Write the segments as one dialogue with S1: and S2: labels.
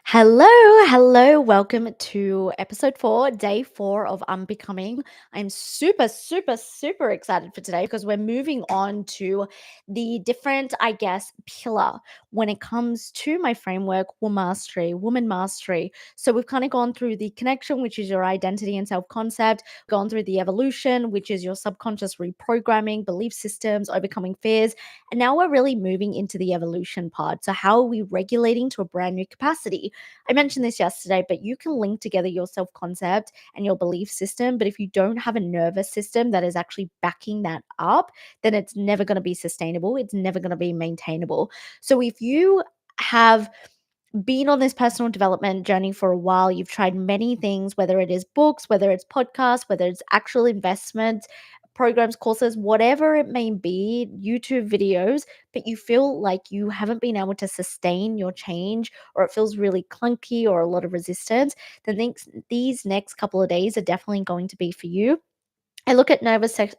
S1: Hello, hello. Welcome to episode 4, day 4 of Unbecoming. I'm super, super, super excited for today because we're moving on to the different, pillar when it comes to my framework, WoMastery, Woman Mastery. So we've kind of gone through the connection, which is your identity and self concept, gone through the evolution, which is your subconscious reprogramming, belief systems, overcoming fears. And now we're really moving into the evolution part. So, how are we regulating to a brand new capacity? I mentioned this yesterday, but you can link together your self concept and your belief system. But if you don't have a nervous system that is actually backing that up, then it's never going to be sustainable. It's never going to be maintainable. So if you have been on this personal development journey for a while, you've tried many things, whether it is books, whether it's podcasts, whether it's actual investments, programs, courses, whatever it may be, YouTube videos, but you feel like you haven't been able to sustain your change or it feels really clunky or a lot of resistance, then these next couple of days are definitely going to be for you. I look at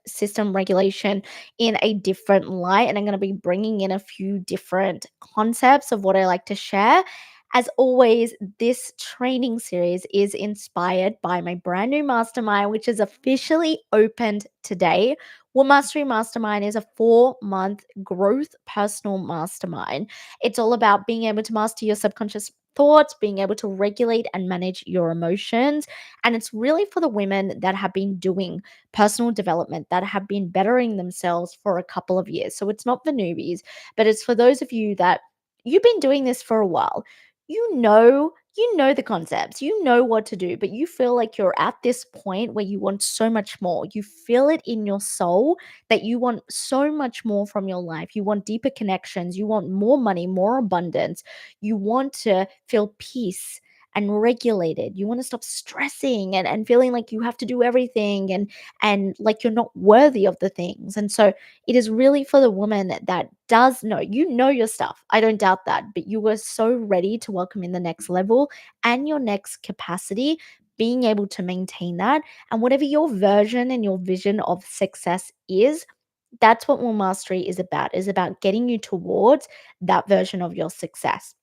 S1: system regulation in a different light, and I'm going to be bringing in a few different concepts of what I like to share. As always, this training series is inspired by my brand new mastermind, which is officially opened today. WoMastery Mastermind is a 4-month growth personal mastermind. It's all about being able to master your subconscious thoughts, being able to regulate and manage your emotions. And it's really for the women that have been doing personal development, that have been bettering themselves for a couple of years. So it's not for newbies, but it's for those of you that you've been doing this for a while. You know the concepts, you know what to do, but you feel like you're at this point where you want so much more. You feel it in your soul that you want so much more from your life. You want deeper connections, you want more money, more abundance. You want to feel peace and regulated. You want to stop stressing and feeling like you have to do everything and like you're not worthy of the things. And so it is really for the woman that does know, you know your stuff. I don't doubt that, but you were so ready to welcome in the next level and your next capacity, being able to maintain that. And whatever your version and your vision of success is, that's what Will Mastery is about getting you towards that version of your success.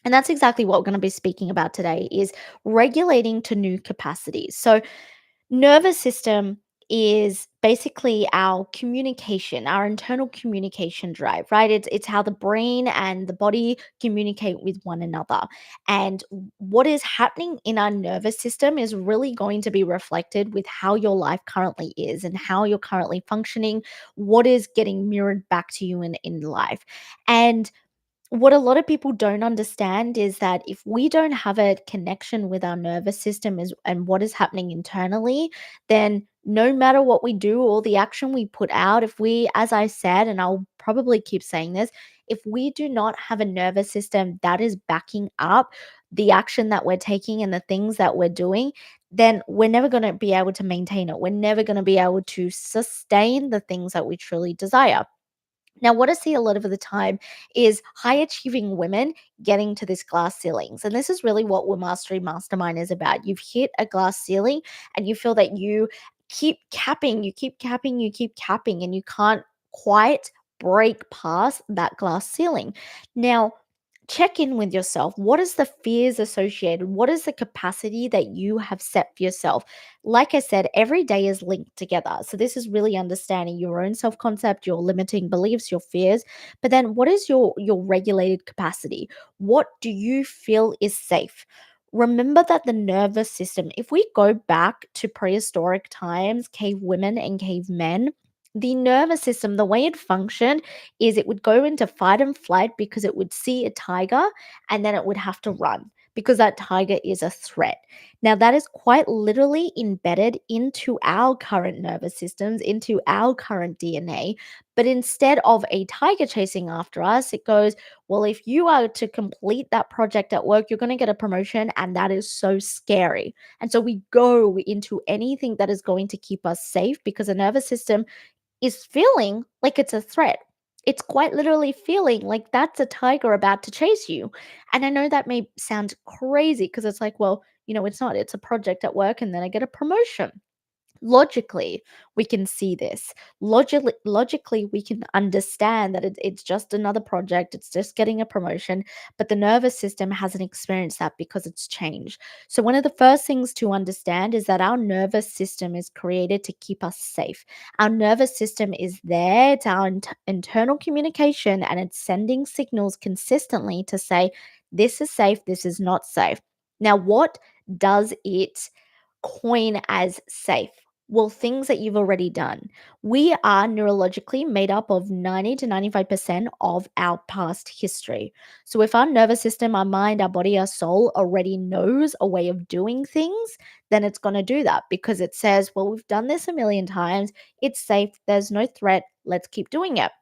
S1: And that's exactly what we're going to be speaking about today is regulating to new capacities. So nervous system is basically our communication, our internal communication drive, right? It's how the brain and the body communicate with one another. And what is happening in our nervous system is really going to be reflected with how your life currently is and how you're currently functioning, what is getting mirrored back to you in life. And what a lot of people don't understand is that if we don't have a connection with our nervous system and what is happening internally, then no matter what we do or the action we put out, if we, as I said, and I'll probably keep saying this, if we do not have a nervous system that is backing up the action that we're taking and the things that we're doing, then we're never going to be able to maintain it. We're never going to be able to sustain the things that we truly desire. Now, what I see a lot of the time is high achieving women getting to this glass ceilings. And this is really what Will Mastery Mastermind is about. You've hit a glass ceiling and you feel that you keep capping, you keep capping, you keep capping, and you can't quite break past that glass ceiling. Now, check in with yourself. What is the fears associated? What is the capacity that you have set for yourself? Like I said, every day is linked together. So this is really understanding your own self-concept, your limiting beliefs, your fears. But then what is your regulated capacity? What do you feel is safe? Remember that the nervous system, if we go back to prehistoric times, cave women and cave men, the nervous system, the way it functioned is it would go into fight and flight because it would see a tiger and then it would have to run because that tiger is a threat. Now, that is quite literally embedded into our current nervous systems, into our current DNA. But instead of a tiger chasing after us, it goes, well, if you are to complete that project at work, you're going to get a promotion. And that is so scary. And so we go into anything that is going to keep us safe because the nervous system is feeling like it's a threat. It's quite literally feeling like that's a tiger about to chase you. And I know that may sound crazy because it's like, well, it's not. It's a project at work and then I get a promotion. Logically, we can see this. Logically, we can understand that it's just another project, it's just getting a promotion, but the nervous system hasn't experienced that because it's changed. So, one of the first things to understand is that our nervous system is created to keep us safe. Our nervous system is there, it's our internal communication, and it's sending signals consistently to say, this is safe, this is not safe. Now, what does it coin as safe? Well, things that you've already done. We are neurologically made up of 90 to 95% of our past history. So, if our nervous system, our mind, our body, our soul already knows a way of doing things, then it's going to do that because it says, well, we've done this a million times. It's safe. There's no threat. Let's keep doing it.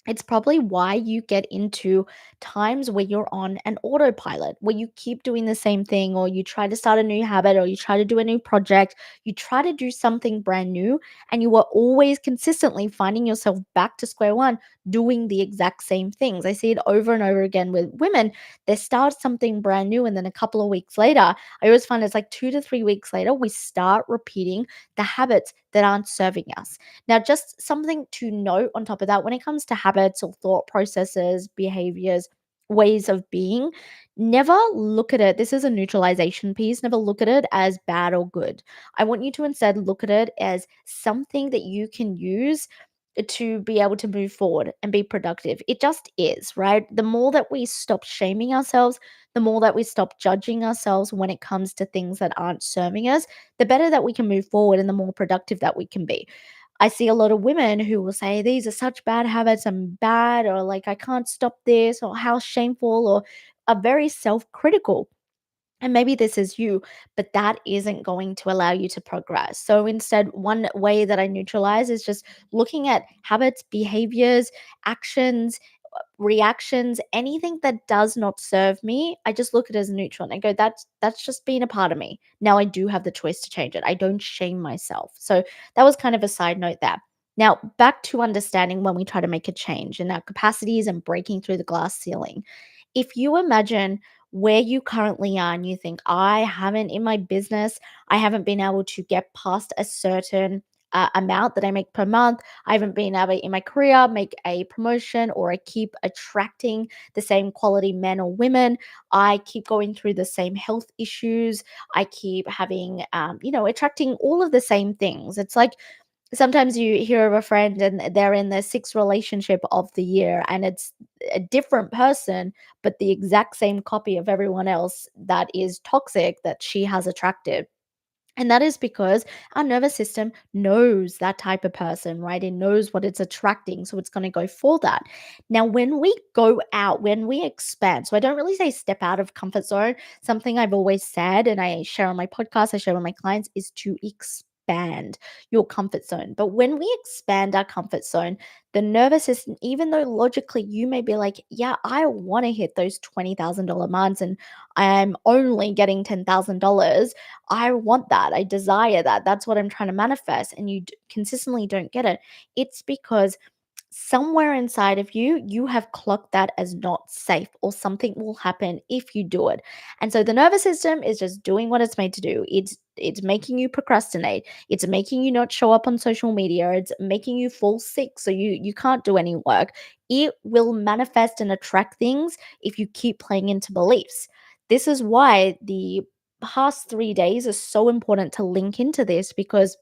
S1: It's probably why you get into times where you're on an autopilot, where you keep doing the same thing, or you try to start a new habit, or you try to do a new project, you try to do something brand new, and you are always consistently finding yourself back to square one doing the exact same things. I see it over and over again with women. They start something brand new, and then a couple of weeks later, I always find it's like 2 to 3 weeks later, we start repeating the habits that aren't serving us. Now, just something to note on top of that when it comes to habits or thought processes, behaviors, ways of being, never look at it. This is a neutralization piece. Never look at it as bad or good. I want you to instead look at it as something that you can use to be able to move forward and be productive. It just is, right? The more that we stop shaming ourselves, the more that we stop judging ourselves when it comes to things that aren't serving us, the better that we can move forward and the more productive that we can be. I see a lot of women who will say, these are such bad habits, I'm bad, or like, I can't stop this, or how shameful, or are very self critical. And maybe this is you, but that isn't going to allow you to progress. So instead, one way that I neutralize is just looking at habits, behaviors, actions, reactions, anything that does not serve me, I just look at it as neutral and I go, that's just being a part of me. Now I do have the choice to change it. I don't shame myself. So that was kind of a side note there. Now, back to understanding when we try to make a change in our capacities and breaking through the glass ceiling. If you imagine where you currently are and you think, I haven't in my business, I haven't been able to get past a certain amount that I make per month. I haven't been able in my career make a promotion, or I keep attracting the same quality men or women. I keep going through the same health issues. I keep having, attracting all of the same things. It's like sometimes you hear of a friend and they're in their sixth relationship of the year and it's a different person, but the exact same copy of everyone else that is toxic that she has attracted. And that is because our nervous system knows that type of person, right? It knows what it's attracting. So it's going to go for that. Now, when we go out, when we expand, so I don't really say step out of comfort zone. Something I've always said, and I share on my podcast, I share with my clients, is to expand your comfort zone. But when we expand our comfort zone, the nervous system, even though logically you may be like, yeah, I want to hit those $20,000 months and I'm only getting $10,000. I want that. I desire that. That's what I'm trying to manifest. And you consistently don't get it. It's because somewhere inside of you, you have clocked that as not safe, or something will happen if you do it. And so the nervous system is just doing what it's made to do. It's making you procrastinate. It's making you not show up on social media. It's making you fall sick so you can't do any work. It will manifest and attract things if you keep playing into beliefs. This is why the past 3 days are so important to link into this, because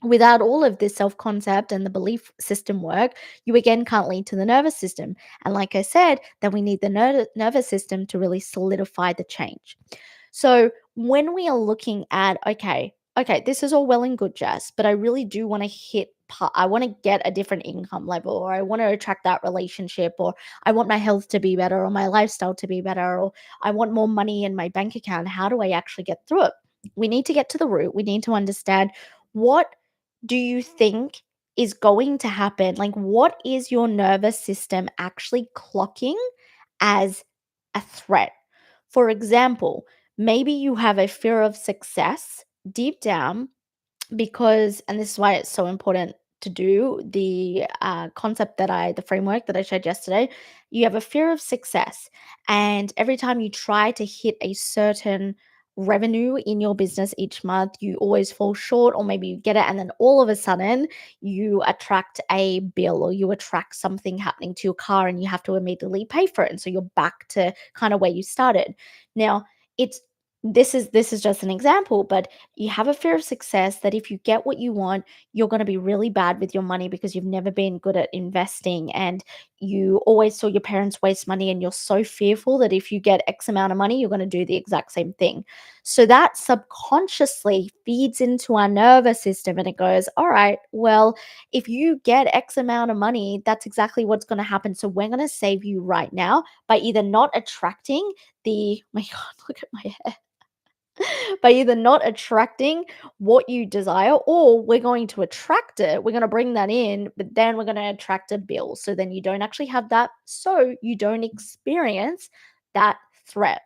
S1: without all of this self concept and the belief system work, you again can't lead to the nervous system. And like I said, then we need the nervous system to really solidify the change. So when we are looking at, okay, this is all well and good, Jess, but I really do want to I want to get a different income level, or I want to attract that relationship, or I want my health to be better, or my lifestyle to be better, or I want more money in my bank account. How do I actually get through it? We need to get to the root. We need to understand, what do you think is going to happen? Like, what is your nervous system actually clocking as a threat? For example, maybe you have a fear of success deep down because, and this is why it's so important to do the the framework that I shared yesterday. You have a fear of success, and every time you try to hit a certain revenue in your business each month, you always fall short, or maybe you get it, and then all of a sudden you attract a bill or you attract something happening to your car and you have to immediately pay for it. And so you're back to kind of where you started. Now, it's this is just an example, but you have a fear of success that if you get what you want, you're going to be really bad with your money because you've never been good at investing, and you always saw your parents waste money, and you're so fearful that if you get X amount of money, you're going to do the exact same thing. So that subconsciously feeds into our nervous system and it goes, all right, well, if you get X amount of money, that's exactly what's going to happen. So we're going to save you right now by either not attracting the, my God, look at my hair, by either not attracting what you desire, or we're going to attract it. We're going to bring that in, but then we're going to attract a bill. So then you don't actually have that. So you don't experience that threat.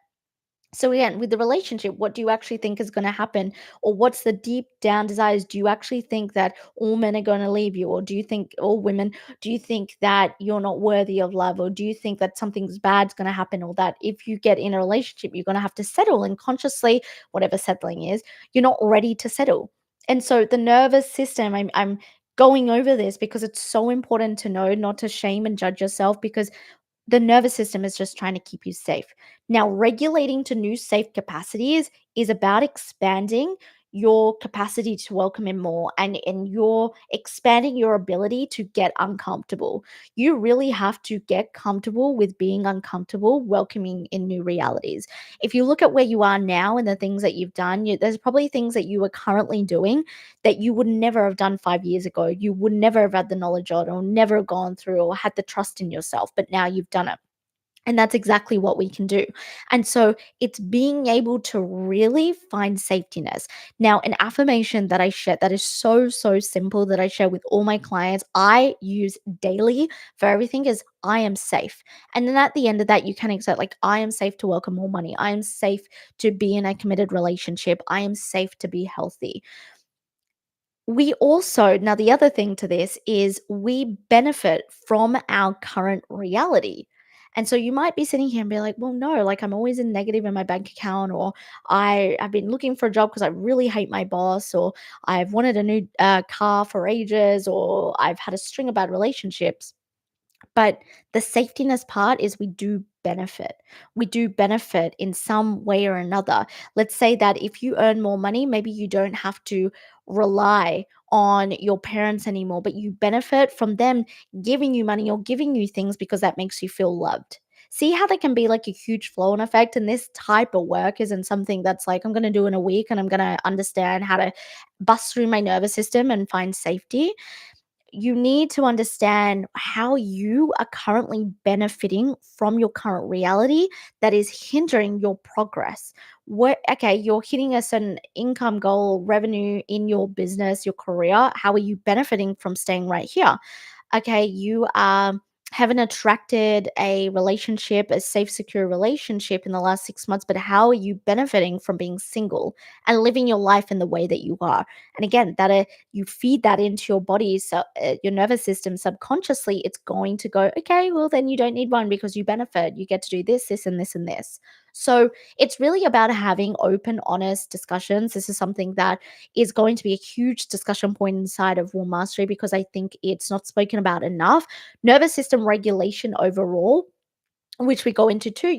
S1: So again, with the relationship, what do you actually think is going to happen? Or what's the deep down desires? Do you actually think that all men are going to leave you? Or do you think all women, do you think that you're not worthy of love? Or do you think that something's bad's going to happen? Or that if you get in a relationship, you're going to have to settle, and consciously, whatever settling is, you're not ready to settle. And so the nervous system, I'm going over this because it's so important to know, not to shame and judge yourself, because the nervous system is just trying to keep you safe. Now, regulating to new safe capacities is about expanding your capacity to welcome in more, and you're expanding your ability to get uncomfortable. You really have to get comfortable with being uncomfortable, welcoming in new realities. If you look at where you are now and the things that you've done, there's probably things that you are currently doing that you would never have done 5 years ago. You would never have had the knowledge on, or never have gone through, or had the trust in yourself, but now you've done it. And that's exactly what we can do. And so it's being able to really find safetiness. Now, an affirmation that I share that is so, so simple, that I share with all my clients, I use daily for everything, is I am safe. And then at the end of that, you can accept, like, I am safe to welcome more money. I am safe to be in a committed relationship. I am safe to be healthy. We also, now the other thing to this is we benefit from our current reality. And so you might be sitting here and be like, well, no, like I'm always in negative in my bank account, or I've been looking for a job because I really hate my boss, or I've wanted a new car for ages, or I've had a string of bad relationships. But the safetiness part is we do benefit. We do benefit in some way or another. Let's say that if you earn more money, maybe you don't have to rely on your parents anymore, but you benefit from them giving you money or giving you things because that makes you feel loved. See how there can be like a huge flow and effect? And this type of work isn't something that's like, I'm going to do in a week and I'm going to understand how to bust through my nervous system and find safety. You need to understand how you are currently benefiting from your current reality that is hindering your progress. What, okay, you're hitting a certain income goal, revenue in your business, your career. How are you benefiting from staying right here? Okay, you haven't attracted a relationship, a safe, secure relationship in the last 6 months, but how are you benefiting from being single and living your life in the way that you are? And again, that you feed that into your body, so your nervous system subconsciously, it's going to go, okay, well, then you don't need one because you benefit. You get to do this, this, and this, and this. So it's really about having open, honest discussions. This is something that is going to be a huge discussion point inside of WoMastery because I think it's not spoken about enough. Nervous system regulation overall, which we go into too,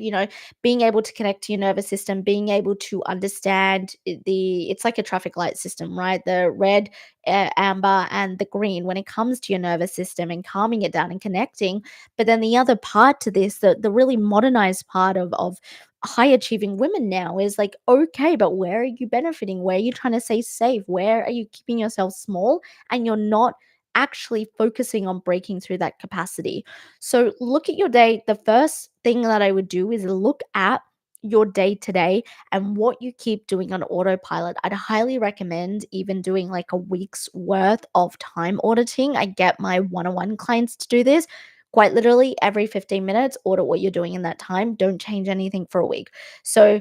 S1: being able to connect to your nervous system, being able to understand it's like a traffic light system, right? The red, amber, and the green when it comes to your nervous system, and calming it down and connecting. But then the other part to this, the really modernized part of high achieving women now is like, okay, but where are you benefiting? Where are you trying to stay safe? Where are you keeping yourself small and you're not actually focusing on breaking through that capacity? So look at your day. The first thing that I would do is look at your day today and what you keep doing on autopilot. I'd highly recommend even doing like a week's worth of time auditing. I get my one-on-one clients to do this. Quite literally, every 15 minutes, audit what you're doing in that time. Don't change anything for a week. So,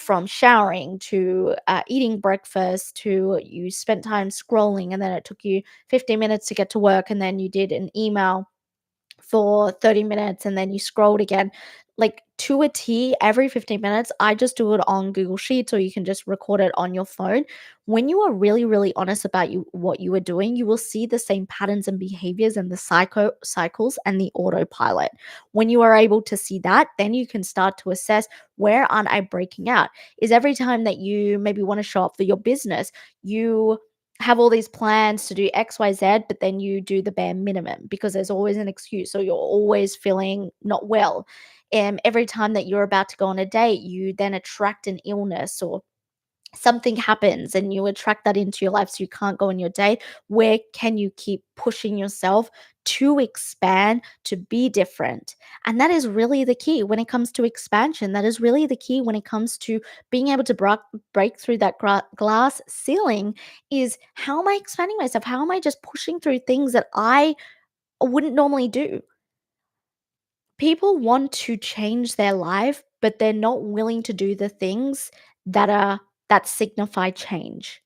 S1: from showering to eating breakfast to you spent time scrolling, and then it took you 15 minutes to get to work, and then you did an email for 30 minutes and then you scrolled again. Like to a T, every 15 minutes, I just do it on Google Sheets or you can just record it on your phone. When you are really, really honest about what you are doing, you will see the same patterns and behaviors and the cycles and the autopilot. When you are able to see that, then you can start to assess, where aren't I breaking out? Is every time that you maybe want to show up for your business, you have all these plans to do XYZ, but then you do the bare minimum because there's always an excuse. So you're always feeling not well. And every time that you're about to go on a date, you then attract an illness or something happens and you attract that into your life so you can't go on your date. Where can you keep pushing yourself to expand, to be different? And that is really the key when it comes to expansion. That is really the key when it comes to being able to break through that glass ceiling. Is, how am I expanding myself? How am I just pushing through things that I wouldn't normally do? People want to change their life, but they're not willing to do the things that signify change.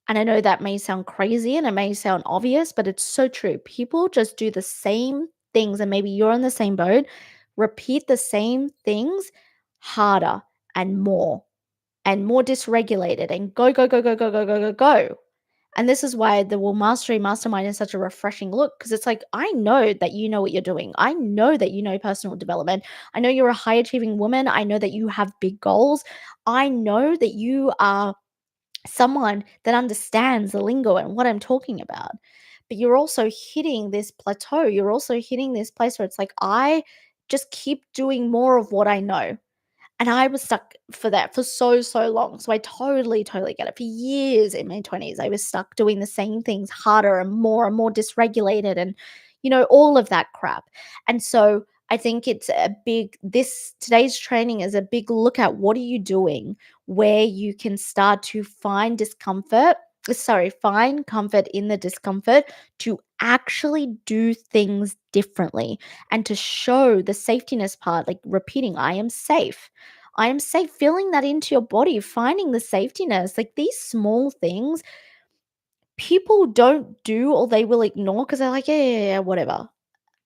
S1: And I know that may sound crazy and it may sound obvious, but it's so true. People just do the same things, and maybe you're in the same boat, repeat the same things harder and more dysregulated and go, go, go, go, go, go, go, go, go. And this is why the WoMastery Mastermind is such a refreshing look, because it's like, I know that you know what you're doing. I know that you know personal development. I know you're a high achieving woman. I know that you have big goals. I know that you are someone that understands the lingo and what I'm talking about. But you're also hitting this plateau. You're also hitting this place where it's like, I just keep doing more of what I know. And I was stuck for that for so, so long. So I totally, totally get it. For years in my 20s, I was stuck doing the same things harder and more dysregulated and, all of that crap. And so I think it's today's training is a big look at, what are you doing where you can start to find comfort in the discomfort, to actually do things differently and to show the safetiness part, like repeating, I am safe. I am safe, feeling that into your body, finding the safetiness. Like these small things, people don't do or they will ignore because they're like, yeah, yeah, yeah, whatever.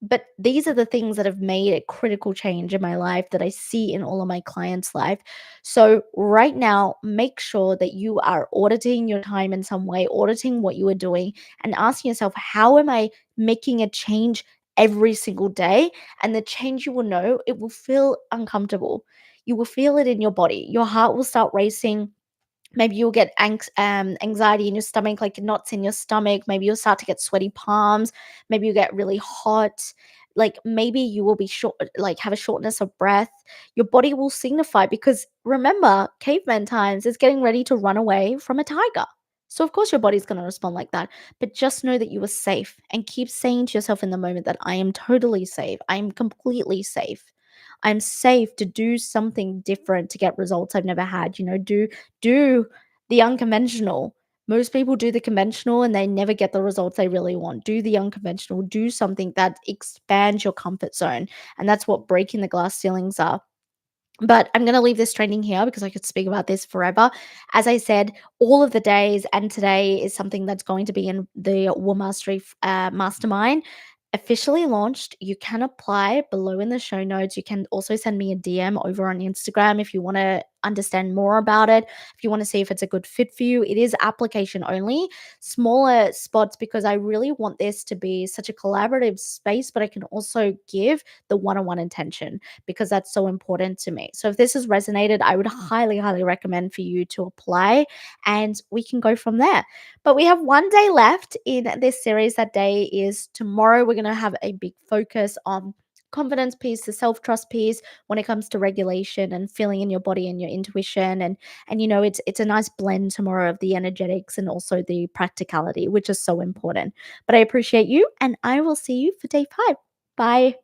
S1: But these are the things that have made a critical change in my life that I see in all of my clients' life. So right now, make sure that you are auditing your time in some way, auditing what you are doing, and asking yourself, how am I making a change every single day? And the change, you will know, it will feel uncomfortable. You will feel it in your body. Your heart will start racing. Maybe you'll get anxiety in your stomach, like knots in your stomach. Maybe you'll start to get sweaty palms. Maybe you get really hot. Like maybe you will be short, like have a shortness of breath. Your body will signify, because remember, caveman times is getting ready to run away from a tiger. So of course your body's going to respond like that. But just know that you are safe, and keep saying to yourself in the moment that I am totally safe. I am completely safe. I'm safe to do something different to get results I've never had. Do the unconventional. Most people do the conventional and they never get the results they really want. Do the unconventional, do something that expands your comfort zone. And that's what breaking the glass ceilings are. But I'm going to leave this training here because I could speak about this forever. As I said, all of the days and today is something that's going to be in the WoMastery Mastermind. Officially launched. You can apply below in the show notes. You can also send me a DM over on Instagram if you want to understand more about it. If you want to see if it's a good fit for you, it is application only, smaller spots, because I really want this to be such a collaborative space, but I can also give the one on one intention because that's so important to me. So if this has resonated, I would highly, highly recommend for you to apply, and we can go from there. But we have one day left in this series. That day is tomorrow. We're going to have a big focus on confidence piece, the self-trust piece when it comes to regulation and feeling in your body and your intuition. And it's a nice blend tomorrow of the energetics and also the practicality, which is so important. But I appreciate you, and I will see you for day 5. Bye.